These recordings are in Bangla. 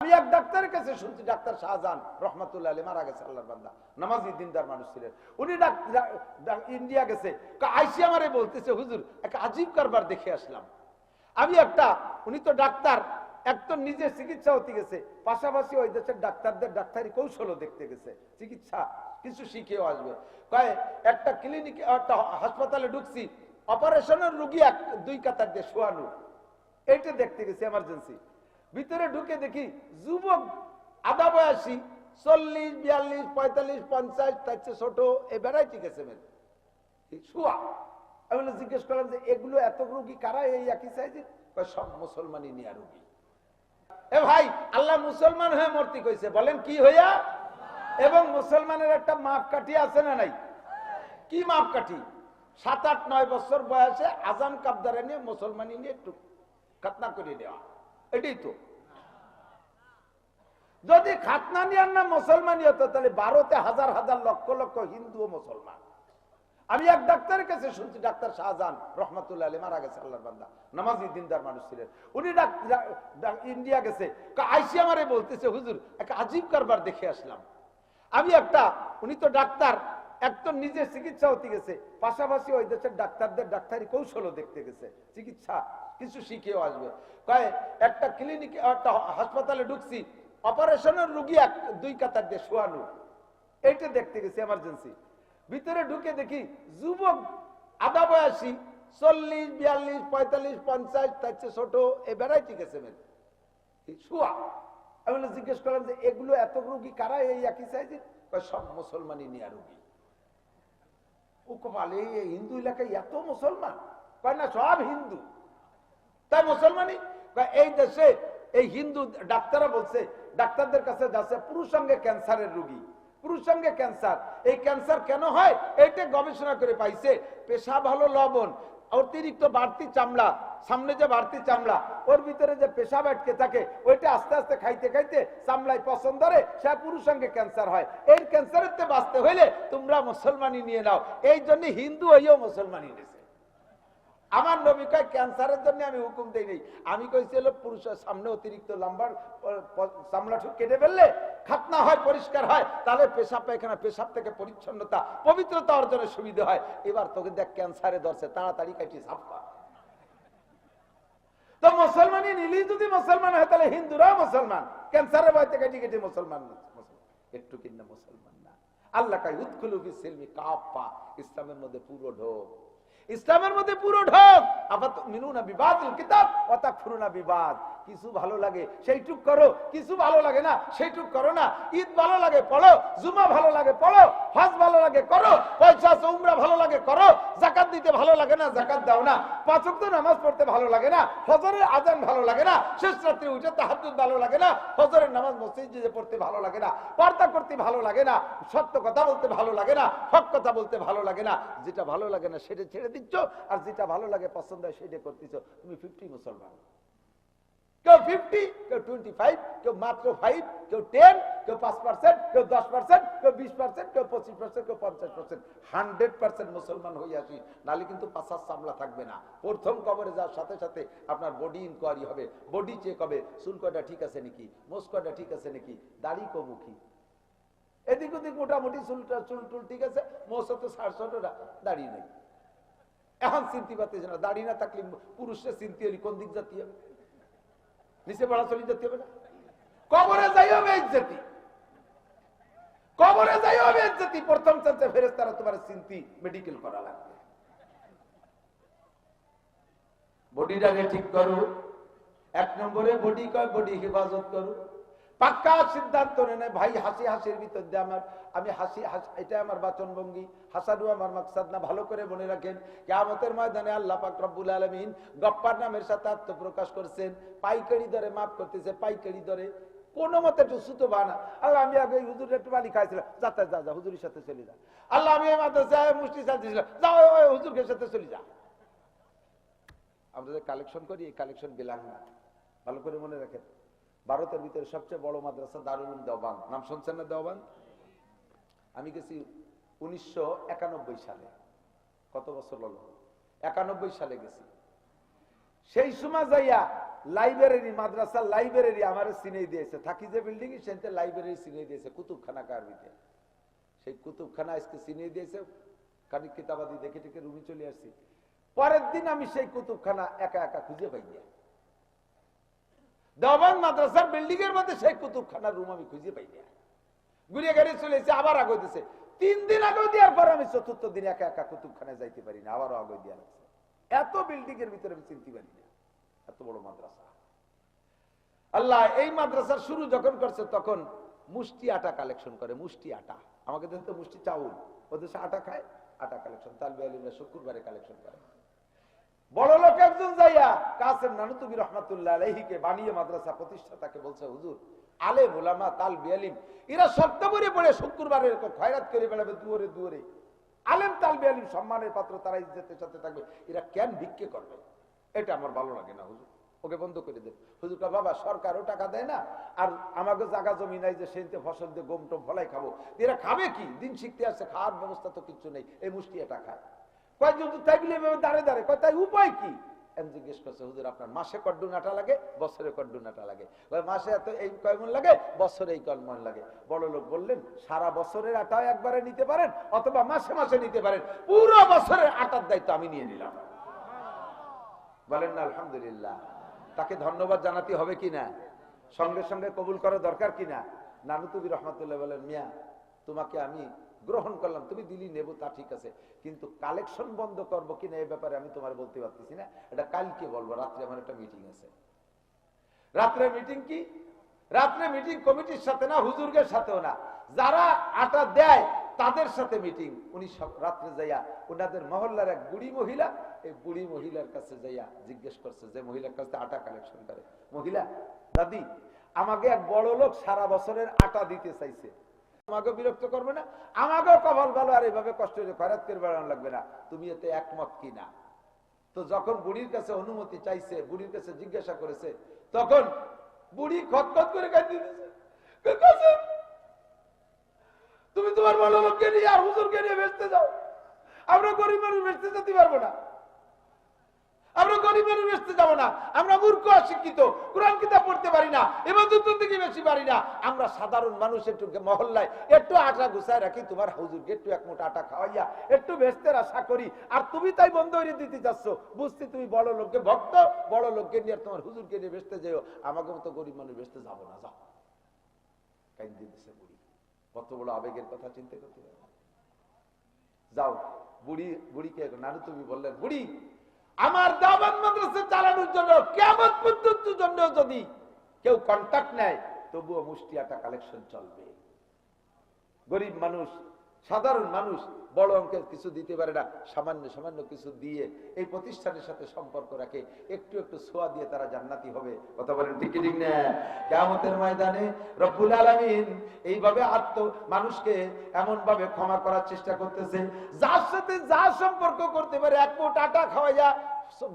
আমি এক ডাক্তারের কাছে শুনছি, ডাক্তার শাহজাহান রহমাতুল্লাহ আলাইহি মারা গেছে, আল্লাহর বান্দা, নামাজি দিনদার মানুষ ছিলেন। উনি ইন্ডিয়া গেছে, আইসি আমারে বলতেছে, হুজুর একটা আজীব কারবার দেখে আসলাম। আমি উনি তো ডাক্তার, একদম নিজে চিকিৎসা হতে গেছে, পাশাপাশি ওই দেশের ডাক্তারদের ডাক্তারি কৌশলও দেখতে গেছে, চিকিৎসা কিছু শিখেও আসবে। কয় একটা ক্লিনিক, একটা হাসপাতালে ঢুকছি, অপারেশনের রুগী দুই কাতার দিয়ে শোয়ানো, এইটা দেখতে গেছি এমার্জেন্সি। ভিতরে ঢুকে দেখি যুবক আধা বয়সী, 40, 42, 45, 50, তার চেয়ে ছোট, এ ভ্যারাইটি গেছে শোয়া। আমি জিজ্ঞেস করলাম যে এগুলো এত রুগী কারা, এই একই সাইজের? সব মুসলমানই নিয়া রুগী। এ ভাই, আল্লাহ মুসলমান হয়ে মূর্তি কইছে, বলেন কি হইয়া? এবং মুসলমানের একটা মাপকাঠি আছে না নাই? কি মাপকাঠি? 7, 8, 9 বছর বয়সে আজান কাবদারে নিয়ে মুসলমানি নিয়ে একটু খাতনা করে দেওয়া, এটাই তো। যদি খাতনা নিয়ার না মুসলমানি হতো, তাহলে ভারতে হাজার হাজার লক্ষ লক্ষ হিন্দু ও মুসলমান। আমি এক ডাক্তারের কাছে শুনছি, ডাক্তার শাহজাহান রহমাতুল্লাহ আলাইহি মারা গেছে, আল্লাহর বান্দা, নামাজি দিনদার মানুষ ছিলেন। উনি ইন্ডিয়া গেছে, আইসি আমারে বলতেছে, হুজুর একটা আজীব কারবার দেখে আসলাম। আমি উনি তো ডাক্তার, একদম নিজে চিকিৎসা হতে গেছে, পাশাপাশি ওই দেশের ডাক্তারদের ডাক্তারি কৌশলও দেখতে গেছে, চিকিৎসা কিছু শিখেও আসবে। কয় একটা ক্লিনিক, একটা হাসপাতালে ঢুকছি, অপারেশনের রুগী দুই কাতার দিয়ে শোয়ানো, এইটা দেখতে গেছি এমার্জেন্সি। ভিতরে ঢুকে দেখি যুবক আধা বয়সী, 40, 42, 45, 50, তার চেয়ে ছোট, এ ভ্যারাইটি গেছে শোয়া। আমি জিজ্ঞেস করলাম যে এগুলো এত রুগী কারা, এই একই সাইজের? সব মুসলমানই নিয়া রুগী। ও কপাল, এই হিন্দু এলাকায় এত মুসলমান? কয় না, সব হিন্দু। তাই মুসলমানই? এই দেশে এই হিন্দু ডাক্তাররা বলছে, ডাক্তারদের কাছে যাচ্ছে পুরুষাঙ্গে ক্যান্সারের রুগী, পুরুষাঙ্গে ক্যান্সার। এই ক্যান্সার কেন হয় এইটা গবেষণা করে পাইছে, পেশাব হলো লবণ, অতিরিক্ত বাড়তি চামড়া, সামনে যে বাড়তি চামড়া, ওর ভিতরে যে পেশাব আটকে থাকে, ওইটা আস্তে আস্তে খাইতে খাইতে চামড়ায় পছন্দ করে, সে পুরুষাঙ্গে ক্যান্সার হয়। এই ক্যান্সারের বাঁচতে হইলে তোমরা মুসলমানি নিয়ে নাও। এই জন্য হিন্দু হইও মুসলমানি নিয়েছে। আমার নবী কয় ক্যান্সারের জন্য আমি হুকুম দেই নাই, আমি কইছিল পুরুষের সামনে অতিরিক্ত লম্বার চামড়া কেটে ফেললে খাতনা হয়, পরিষ্কার হয়, তাহলে পেশাব পায়খানা, পেশাব থেকে পরিচ্ছন্নতা, পবিত্রতা অর্জনের সুবিধা হয়। এবার তোকে দেখ ক্যান্সারে ধরছে, তাড়াতাড়ি কাটি সাফ কর। তো মুসলমানই নিলি যদি মুসলমান হয়, তাহলে হিন্দুরাও মুসলমান, ক্যান্সারের ভয়তে কাটি কেটে মুসলমান একটু কিনা মুসলমান না। আল্লাহ কাই উদখুলু ফিস সিলমি কাফা, ইসলামের মধ্যে পুরো ঢোক, ইসলামের মধ্যে পুরো ঢোক। আফাতুমিনুনা বিবাদিল কিতাব ওয়া তাকফুরুনা বিবাদ। কিছু ভালো লাগে সেইটুক করো, কিছু ভালো লাগে না সেইটুক করো না। ঈদ ভালো লাগে পড়ো, জুমা ভালো লাগে পড়ো, হজ ভালো লাগে করো, পয়সা উমরা ভালো লাগে করো, যাকাত দিতে ভালো লাগে না যাকাত দাও না, 5 ওয়াক্ত নামাজ পড়তে ভালো লাগে না, ফজরের আজান ভালো লাগে না, শেষ রাত্রে উঠে তাহাজ্জুদ ভালো লাগে না, ফজরের নামাজ মসজিদে পড়তে ভালো লাগে না, পর্দা করতে ভালো লাগে না, সত্য কথা বলতে ভালো লাগে না, হক কথা বলতে ভালো লাগে না। যেটা ভালো লাগে না সেটা ছেড়ে দিচ্ছ, আর যেটা ভালো লাগে পছন্দ হয় সেটা করতেছ। তুমি 50 মুসলমান, কেউ 50, কেউ 25, কেউ মাত্র 5, কেউ 10, কেউ 5%, কেউ 10%, কেউ 20%, কেউ 25%, কেউ 50%। 100% মুসলমান হয়ে আসি, নালে কিন্তু পাশার সামলা থাকবে না। প্রথম কবরে যাওয়ার সাথে সাথে আপনার বডি ইনকোয়ারি হবে, বডি চেক হবে, চুল কয়টা ঠিক আছে নাকি, মোজ কয়টা ঠিক আছে নাকি, দাড়ি কমুখী, এদিক ওদিক মোটামুটি চুল টুল ঠিক আছে, মোজ তো 60-60, দাড়ি নেই। এখন চিনতে পারতেছে না, দাড়ি না থাকলে পুরুষরা চিনতে হলে কোন দিক জাতি হবে, নিচে পড়া চলি যেতে হবে না। কবরে যাই হবে ইজ্জতি, কবরে যাই হবে ইজ্জতি। প্রথম চান্সে ফেরেশতারা তোমার চিন্তি মেডিকেল করা লাগবে। বডিটাকে ঠিক করো, 1 নম্বরে বডি কয়, বডি হেফাজত করো। পাক্কা সিদ্ধান্ত নেয় ভাই, হাসি হাসির ভিতর দিয়ে আমি হাসি, এটা আমার বাচন ভঙ্গি, হাসানো আমার মাকসাদ না। ভালো করে মনে রাখেন, কিয়ামতের ময়দানে আল্লাহ পাক রব্বুল আলামিন গপ্পার নামের সাথে আত্মপ্রকাশ করেছেন। পাইকারি দরে মাফ করতেছে, পাইকারি দরে, কোন মতে একটু সুতো বানা। আল্লাহ আমি আগে হুজুর একটু বালি খাইছিলাম, যাতে যা হুজুরের সাথে চলে যা। আল্লাহ আমি মাদ্রাসায় মুষ্টি চাচ্ছিলাম, যাও হুজুরের সাথে চলে যা। আমরা যে কালেকশন করি, এই কালেকশন বিলাং না। ভালো করে মনে রাখেন, ভারতের ভিতরে সবচেয়ে বড় মাদ্রাসা দারুল উলুম দেওবান, নাম শুনছেন না দেওবান? আমি গেছি 1991 সালে, কত বছর হলো, 91 সালে গেছি। সেই সময় যাইয়া লাইব্রেরি, মাদ্রাসার লাইব্রেরি আমার চিনিয়ে দিয়েছে, থাকি যে বিল্ডিং সেখানে লাইব্রেরি চিনিয়ে দিয়েছে, কুতুবখানা কারবিতে। সেই কুতুবখানা আজকে চিনিয়ে দিয়েছে, কানি কিতাবাদি দেখে টেকে রুমে চলে আসছি। পরের দিন আমি সেই কুতুবখানা একা একা খুঁজে পাই না। দেওবন্দ মাদ্রাসার বিল্ডিং এর মধ্যে সেই কুতুবখানার রুম আমি খুঁজে পাই না। ঘুরিয়ে গাড়ি চলে এসে আবার আগে দিছে, 3 দিন আগে দেওয়ার পর আমি 4র্থ দিন একা একা কুতুবখানায় যাইতে পারি না, আবারও আগে দেওয়া লাগছে। এত বিল্ডিং এর ভিতরে আমি চিনতে পারি না, এত বড় মাদ্রাসা। আল্লাহ এই মাদ্রাসার শুরু যখন করছে তখন মুষ্টি আটা কালেকশন করে, মুষ্টি আটা। আমাকে দেন তো মুষ্টি চাউল, ওদের আটা খায়, আটা কালেকশন তালবি আলিমরা শুক্রবারে কালেকশন করে। বড় লোক একজন যাইয়া কাসেম নানুতুবি রহমাতুল্লাহ আলাইহিকে বানিয়ে মাদ্রাসা প্রতিষ্ঠাতাকে বলছে, হুজুর আলেম ওলামা তালবি আলিম এরা সপ্তাহে পড়ে শুক্রবারে খয়রাত করে বেড়াবে দুয়ারে দুয়ারে। আলেম তালবি আলিম সম্মানের পাত্র, তারা ইজ্জতের সাথে থাকবে, এরা কেন ভিক্ষে করবে? এটা আমার ভালো লাগে না হুজুর, ওকে বন্ধ করে দেন। হুজুর কা বাবা সরকারও টাকা দেয় না, আর আমাকে জায়গা জমি নাই যে সেনতে ফসল দিয়ে গম টম ফলাই খাবো, এরা খাবে কি? দিন শিখতে আসছে, খাওয়ার ব্যবস্থা তো কিছু নেই, এই মুষ্টি এটা খায়। কয় যদি থাকলে দাঁড়ে দাঁড়ে, কয় তাই উপায় কি? জিজ্ঞেস করছে, হুজুর আপনার মাসে কড্ডুন আটা লাগে, বছরে কড্ডুন আটা লাগে? মাসে এত এই কয় মন লাগে, বছরে এই কয় মন লাগে। বড় লোক বললেন, সারা বছরের আটা একবারে নিতে পারেন, অথবা মাসে মাসে নিতে পারেন, পুরো বছরের আটার দায়িত্ব আমি নিয়ে নিলাম। বলেন না আলহামদুলিল্লাহ? তাকে ধন্যবাদ জানাতে হবে কিনা, সঙ্গে সঙ্গে কবুল করা দরকার কিনা? নানুতুবি রহমাতুল্লাহ বলেন, মিয়া তোমাকে আমি গ্রহণ করলাম, তুমি দিলি নেব তা ঠিক আছে, কিন্তু কালেকশন বন্ধ করবো কিনা এই ব্যাপারে আমি তোমার বলতে পারতেছি না, এটা কালকে বলবো, রাত্রে আমার একটা মিটিং আছে। রাত্রে মিটিং কি? রাত্রে মিটিং কমিটির সাথে না, হুজুরদের সাথেও না, যারা আটা দেয় তাদের সাথে মিটিং। উনি সব রাত্রে যাইয়া ওনাদের মহল্লার এক বুড়ি মহিলা, এই বুড়ি মহিলার কাছে যাইয়া জিজ্ঞেস করছে, যে মহিলার কাছে আটা কালেকশন করে, মহিলা দাদি আমাকে এক বড় লোক সারা বছরের আটা দিতে চাইছে, আমাকে বিরক্ত করবে না, আমাকেও কপাল ভালো, আর এইভাবে কষ্ট করে খয়রাত করে বেড়ানো লাগবে না, তুমি এতে একমত কিনা? তো যখন বুড়ির কাছে অনুমতি চাইছে, বুড়ির কাছে জিজ্ঞাসা করেছে, তখন বুড়ি খতখত করে কাঁদিয়ে দিয়েছে, তুমি তোমার বড় লোককে নিয়ে আর হুজুরকে নিয়ে বেচতে যাও, আমরা গরিব মানুষ বেচতে যেতে পারবো না, আমরা গরিব মানুষ বেচতে যাবো না, আমরা মূর্খ অশিক্ষিত, কোরআন কিতাব পড়তে পারি না, ইবাদত থেকে বেশি পারি না, আমরা সাধারণ মানুষ, একটু মহল্লায় একটু আটা গুছায় রাখি, তোমার হুজুরকে একটু এক মুঠো আটা খাওয়াইয়া একটু বেচতে আশা করি, আর তুমি তাই বন্ধ হয়ে দিতে চাচ্ছ, বুঝতে তুমি বড় লোককে ভক্ত, বড় লোককে নিয়ে তোমার হুজুরকে নিয়ে বেচতে যাও, আমাকে মতো গরিব মানুষ বেচতে যাবো না, যাও। কাইন্দে দিছে বুড়ি, কত বড় আবেগের কথা চিন্তা করতে পারে। যাও, বুড়িকে নানুতুবি বললেন, বুড়ি আমার দাওয়াত মাদ্রাসা চালানোর জন্য কিয়ামত পর্যন্ত জন্য যদি কেউ কন্টাক্ট নেয়, তবুও মুষ্টি আটা কালেকশন চলবে। গরিব মানুষ, সাধারণ মানুষ বড় অঙ্কের কিছু দিতে পারে না, সামান্য সামান্য কিছু দিয়ে এই প্রতিষ্ঠানের সাথে সম্পর্ক রাখে, একটু একটু ছোঁয়া দিয়ে তারা জান্নাতি হবে। কথা বলেন ঠিক ঠিক না? কিয়ামতের ময়দানে রব্বুল আলামিন এইভাবে মানুষকে এমন ভাবে ক্ষমা করার চেষ্টা করতেছে, যার সাথে যা সম্পর্ক করতে পারে, এক মুঠ আটা খাওয়াইয়া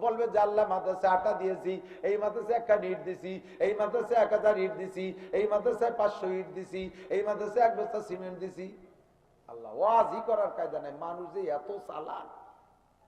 বলবে যে আল্লাহ মাদ্রাসা আটা দিয়েছি, এই মাদ্রাসায় 1 ইট দিছি, এই মাদ্রাসায় 1000 ইট দিছি, এই মাদ্রাসায় 500 ইট দিছি, এই মাদ্রাসায় 1 বস্তা সিমেন্ট দিছি। আল্লাহ ওয়াজি করার কায়দা নাই, মানুষ যে এত চালাক।